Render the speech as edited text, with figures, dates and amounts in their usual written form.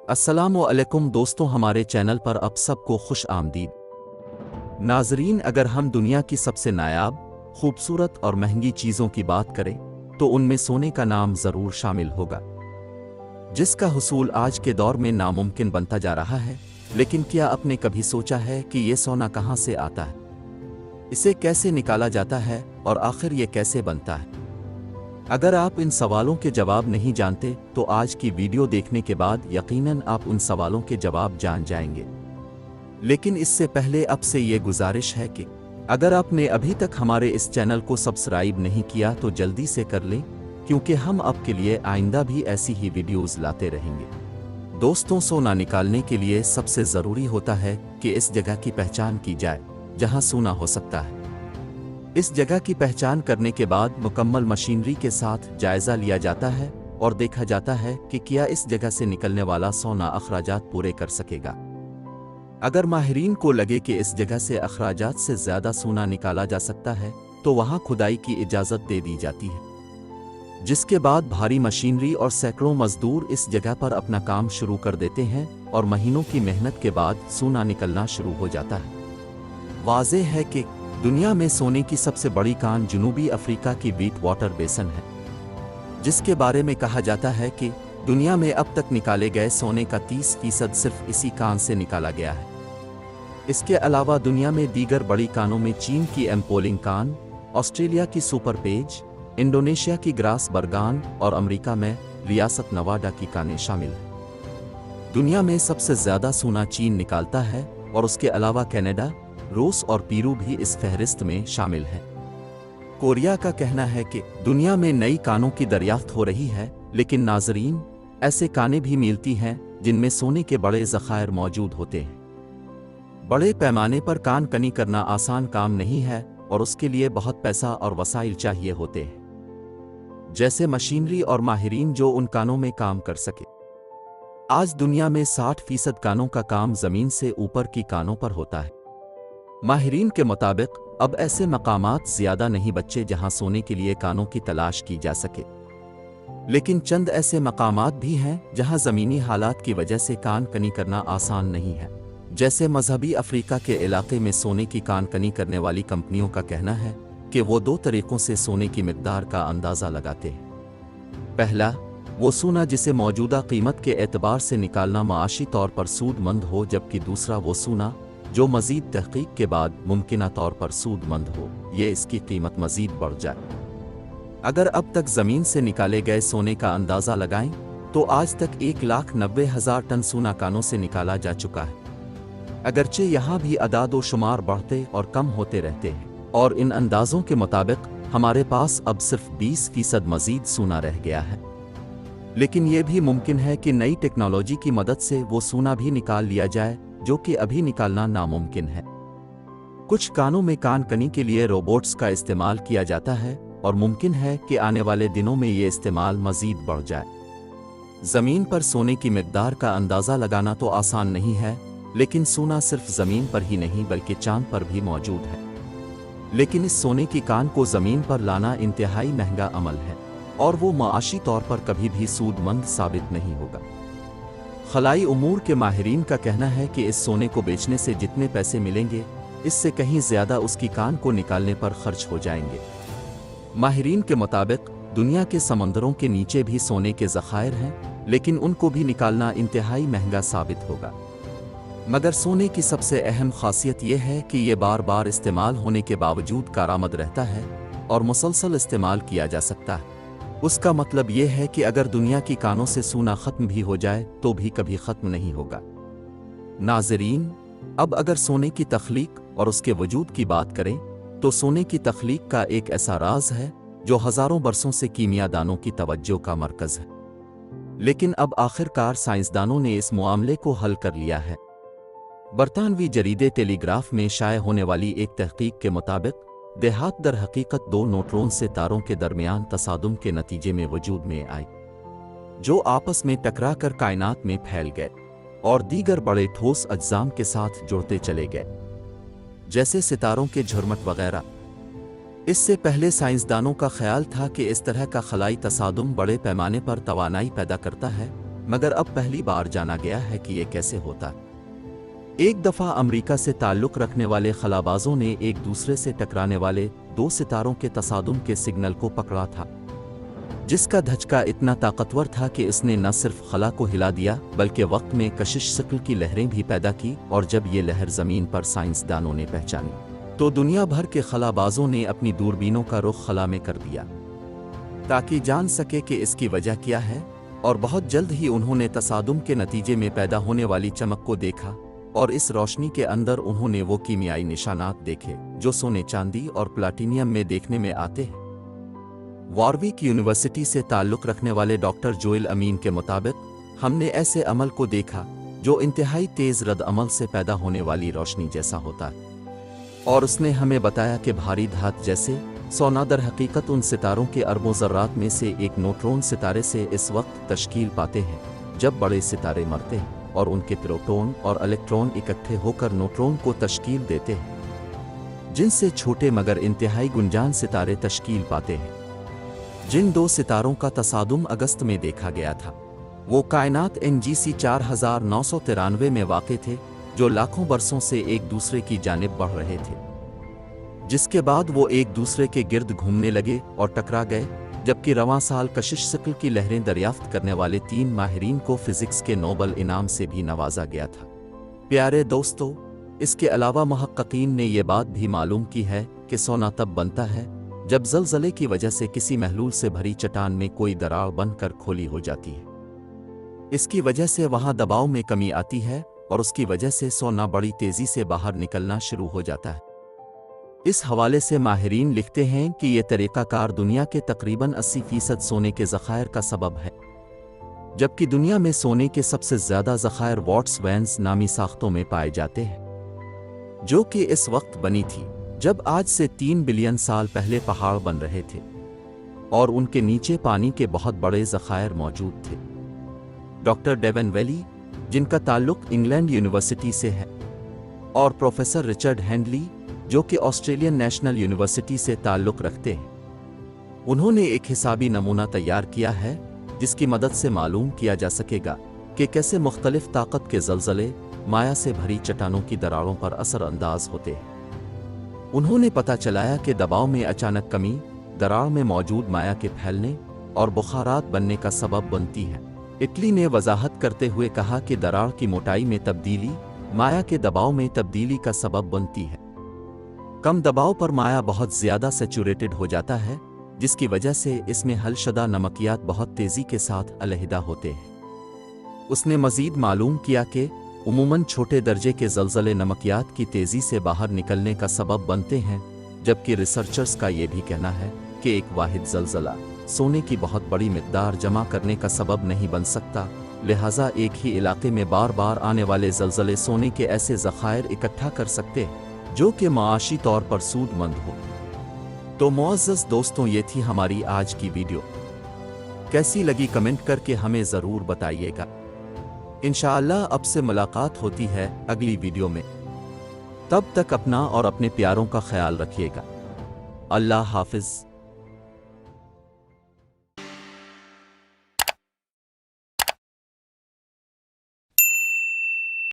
अस्सलामु अलैकुम दोस्तों, हमारे चैनल पर आप सबको खुश आमदीद। नाजरीन, अगर हम दुनिया की सबसे नायाब, खूबसूरत और महंगी चीज़ों की बात करें तो उनमें सोने का नाम ज़रूर शामिल होगा, जिसका हुसूल आज के दौर में नामुमकिन बनता जा रहा है। लेकिन क्या आपने कभी सोचा है कि ये सोना कहाँ से आता है, इसे कैसे निकाला जाता है और आखिर ये कैसे बनता है? अगर आप इन सवालों के जवाब नहीं जानते तो आज की वीडियो देखने के बाद यकीनन आप उन सवालों के जवाब जान जाएंगे। लेकिन इससे पहले आपसे ये गुजारिश है कि अगर आपने अभी तक हमारे इस चैनल को सब्सक्राइब नहीं किया तो जल्दी से कर लें, क्योंकि हम आपके लिए आइंदा भी ऐसी ही वीडियोज़ लाते रहेंगे। दोस्तों, सोना निकालने के लिए सबसे ज़रूरी होता है कि इस जगह की पहचान की जाए जहां सोना हो सकता है। इस जगह की पहचान करने के बाद मुकम्मल मशीनरी के साथ जायज़ा लिया जाता है और देखा जाता है कि क्या इस जगह से निकलने वाला सोना अखराजात पूरे कर सकेगा। अगर माहिरीन को लगे कि इस जगह से अखराजात से ज़्यादा सोना निकाला जा सकता है तो वहाँ खुदाई की इजाज़त दे दी जाती है, जिसके बाद भारी मशीनरी और सैकड़ों मजदूर इस जगह पर अपना काम शुरू कर देते हैं और महीनों की मेहनत के बाद सोना निकलना शुरू हो जाता है। वाज़ेह है कि दुनिया में सोने की सबसे बड़ी कान जनूबी अफ्रीका की बीट वाटर बेसन है, जिसके बारे में कहा जाता है कि दुनिया में अब तक निकाले गए सोने का 30% सिर्फ इसी कान से निकाला गया है। इसके अलावा दुनिया में दीगर बड़ी कानों में चीन की एम्पोलिंग कान, ऑस्ट्रेलिया की सुपर पेज, इंडोनेशिया की ग्रास बरगान और अमेरिका में रियासत नवाडा की कानें शामिल हैं। दुनिया में सबसे ज़्यादा सोना चीन निकालता है और उसके अलावा कनाडा, रूस और पेरू भी इस फहरिस्त में शामिल है। कोरिया का कहना है कि दुनिया में नई कानों की दरियाफ्त हो रही है, लेकिन नाजरीन, ऐसे कानें भी मिलती हैं जिनमें सोने के बड़े ज़खायर मौजूद होते हैं। बड़े पैमाने पर कान कनी करना आसान काम नहीं है और उसके लिए बहुत पैसा और वसाइल चाहिए होते हैं, जैसे मशीनरी और माहिरीन जो उन कानों में काम कर सके। आज दुनिया में 60% कानों का काम ज़मीन से ऊपर की कानों पर होता है। माहिरीन के मुताबिक अब ऐसे मकामात ज़्यादा नहीं बचे जहां सोने के लिए कानों की तलाश की जा सके, लेकिन चंद ऐसे मकामात भी हैं जहां ज़मीनी हालात की वजह से कान कनी करना आसान नहीं है। जैसे मजहबी अफ्रीका के इलाके में सोने की कान कनी करने वाली कंपनियों का कहना है कि वो 2 तरीक़ों से सोने की मिक़दार का अंदाज़ा लगाते हैं। पहला, वो सोना जिसे मौजूदा कीमत के एतबार से निकालना माशी तौर पर सूदमंद हो, जबकि दूसरा वो सोना जो मज़ीद तहक़ीक़ के बाद मुमकिना तौर पर सूदमंद हो, ये इसकी कीमत मज़ीद बढ़ जाए। अगर अब तक ज़मीन से निकाले गए सोने का अंदाज़ा लगाएं तो आज तक 1,90,000 टन सोना कानों से निकाला जा चुका है। अगरचे यहाँ भी अदाद व शुमार बढ़ते और कम होते रहते हैं और इन अंदाज़ों के मुताबिक हमारे पास अब सिर्फ 20% मज़ीद सोना रह गया है। लेकिन ये भी मुमकिन है कि नई टेक्नोलॉजी की मदद से वो सोना भी निकाल लिया जाए, जो कि अभी निकालना नामुमकिन है। कुछ कानों में कान कनी के लिए रोबोट्स का इस्तेमाल किया जाता है और मुमकिन है कि आने वाले दिनों में ये इस्तेमाल मज़ीद बढ़ जाए। ज़मीन पर सोने की मिक़दार का अंदाज़ा लगाना तो आसान नहीं है, लेकिन सोना सिर्फ ज़मीन पर ही नहीं बल्कि चांद पर भी मौजूद है। लेकिन इस सोने की कान को ज़मीन पर लाना इंतहाई महंगा अमल है और वो माशी तौर पर कभी भी सूदमंद साबित नहीं होगा। खलाई उमूर के माहिरीन का कहना है कि इस सोने को बेचने से जितने पैसे मिलेंगे, इससे कहीं ज़्यादा उसकी कान को निकालने पर खर्च हो जाएंगे। माहिरीन के मुताबिक दुनिया के समंदरों के नीचे भी सोने के ज़खायर हैं, लेकिन उनको भी निकालना इंतहाई महंगा साबित होगा। मगर सोने की सबसे अहम खासियत यह है कि ये बार बार इस्तेमाल होने के बावजूद कारामद रहता है और मुसलसल इस्तेमाल किया जा सकता है। उसका मतलब ये है कि अगर दुनिया की कानों से सोना ख़त्म भी हो जाए तो भी कभी ख़त्म नहीं होगा। नाज़रीन, अब अगर सोने की तख्लीक और उसके वजूद की बात करें तो सोने की तख्लीक का एक ऐसा राज है जो हज़ारों बरसों से कीमियादानों की तवज्जो का मरकज़ है, लेकिन अब आखिरकार साइंसदानों ने इस मामले को हल कर लिया है। बरतानवी जरीदे टेलीग्राफ में शाये होने वाली एक तहकीक के मुताबिक देहात दर हकीकत 2 न्यूट्रॉन से तारों के दरमियान तसादुम के नतीजे में वजूद में आई, जो आपस में टकरा कर कायनात में फैल गए और दीगर बड़े ठोस अज्जाम के साथ जुड़ते चले गए, जैसे सितारों के झुरमट वगैरह। इससे पहले साइंसदानों का ख्याल था कि इस तरह का खलाई तसादुम बड़े पैमाने पर तवानाई पैदा करता है मगर अब पहली बार जाना गया है कि ये कैसे होता है। एक दफ़ा अमेरिका से ताल्लुक़ रखने वाले खलाबाजों ने एक दूसरे से टकराने वाले दो सितारों के तसादुम के सिग्नल को पकड़ा था, जिसका धचका इतना ताकतवर था कि इसने न सिर्फ खला को हिला दिया बल्कि वक्त में कशिश शक्ल की लहरें भी पैदा की। और जब ये लहर ज़मीन पर साइंसदानों ने पहचानी तो दुनिया भर के खलाबाजों ने अपनी दूरबीनों का रुख खला में कर दिया ताकि जान सके कि इसकी वजह क्या है। और बहुत जल्द ही उन्होंने तसादुम के नतीजे में पैदा होने वाली चमक को देखा, और इस रोशनी के अंदर उन्होंने वो कीमियाई निशानात देखे जो सोने, चांदी और प्लाटिनियम में देखने में आते हैं। वॉरविक यूनिवर्सिटी से ताल्लुक़ रखने वाले डॉक्टर जोएल अमीन के मुताबिक, हमने ऐसे अमल को देखा जो इंतहाई तेज़ रद्द अमल से पैदा होने वाली रोशनी जैसा होता है। और उसने हमें बताया कि भारी धात जैसे सोना दर हकीकत उन सितारों के अरबों ज़र्रात में से एक न्यूट्रॉन सितारे से इस वक्त तश्कील पाते हैं जब बड़े सितारे मरते हैं और उनके प्रोटॉन और इलेक्ट्रॉन इकट्ठे होकर न्यूट्रॉन को तश्कील देते हैं, जिनसे छोटे मगर इंतहाई गुंजान सितारे तश्कील पाते हैं। जिन दो सितारों का तसादुम अगस्त में देखा गया था वो कायनात NGC 4993 में वाक़े थे, जो लाखों बरसों से एक दूसरे की जानिब बढ़ रहे थे, जिसके बाद वो एक दूसरे के गिर्द घूमने लगे और टकरा गए। जबकि रवां साल कशिश शक्ल की लहरें दरियाफ्त करने वाले 3 माहिरीन को फिजिक्स के नोबल इनाम से भी नवाजा गया था। प्यारे दोस्तों, इसके अलावा मुहक्किकीन ने यह बात भी मालूम की है कि सोना तब बनता है जब ज़लज़ले की वजह से किसी महलूल से भरी चट्टान में कोई दरार बनकर खोली हो जाती है। इसकी वजह से वहां दबाव में कमी आती है और उसकी वजह से सोना बड़ी तेज़ी से बाहर निकलना शुरू हो जाता है। इस हवाले से माहिरीन लिखते हैं कि यह तरीक़ाकार दुनिया के तकरीबन 80% सोने के ज़खायर का सबब है, जबकि दुनिया में सोने के सबसे ज़्यादा ज़खायर वॉट्स वैन्स नामी साख्तों में पाए जाते हैं, जो कि इस वक्त बनी थी जब आज से 3 बिलियन साल पहले पहाड़ बन रहे थे और उनके नीचे पानी के बहुत बड़े ज़खायर मौजूद थे। डॉक्टर डेवन वेली, जिनका ताल्लुक़ इंग्लैंड यूनिवर्सिटी से है, और प्रोफेसर रिचर्ड हैंडली, जो कि ऑस्ट्रेलियन नेशनल यूनिवर्सिटी से ताल्लुक़ रखते हैं, उन्होंने एक हिसाबी नमूना तैयार किया है जिसकी मदद से मालूम किया जा सकेगा कि कैसे मुख्तलिफ ताकत के ज़लज़ले माया से भरी चट्टानों की दरारों पर असरअंदाज होते हैं। उन्होंने पता चलाया कि दबाव में अचानक कमी दरार में मौजूद माया के फैलने और बुखारात बनने का सबब बनती है। इटली ने वजाहत करते हुए कहा कि दरार की मोटाई में तब्दीली माया के दबाव में तब्दीली का सबब बनती है। कम दबाव पर माया बहुत ज़्यादा सैचुरेटेड हो जाता है, जिसकी वजह से इसमें हलशदा नमकियात बहुत तेज़ी के साथ अलहदा होते हैं। उसने मज़ीद मालूम किया कि उमूमन छोटे दर्जे के ज़लज़ले नमकियात की तेज़ी से बाहर निकलने का सबब बनते हैं, जबकि रिसर्चर्स का ये भी कहना है कि एक वाहिद ज़लज़ला सोने की बहुत बड़ी मिक़दार जमा करने का सबब नहीं बन सकता। लिहाजा एक ही इलाके में बार बार आने वाले ज़लज़ले सोने के ऐसे ज़खायर इकट्ठा कर सकते हैं जो कि माशी तौर पर सूदमंद हो। तो मुअज़्ज़ज़ दोस्तों, ये थी हमारी आज की वीडियो। कैसी लगी कमेंट करके हमें ज़रूर बताइएगा। इंशाअल्लाह अब से मुलाकात होती है अगली वीडियो में। तब तक अपना और अपने प्यारों का ख्याल रखिएगा। अल्लाह हाफ़िज़।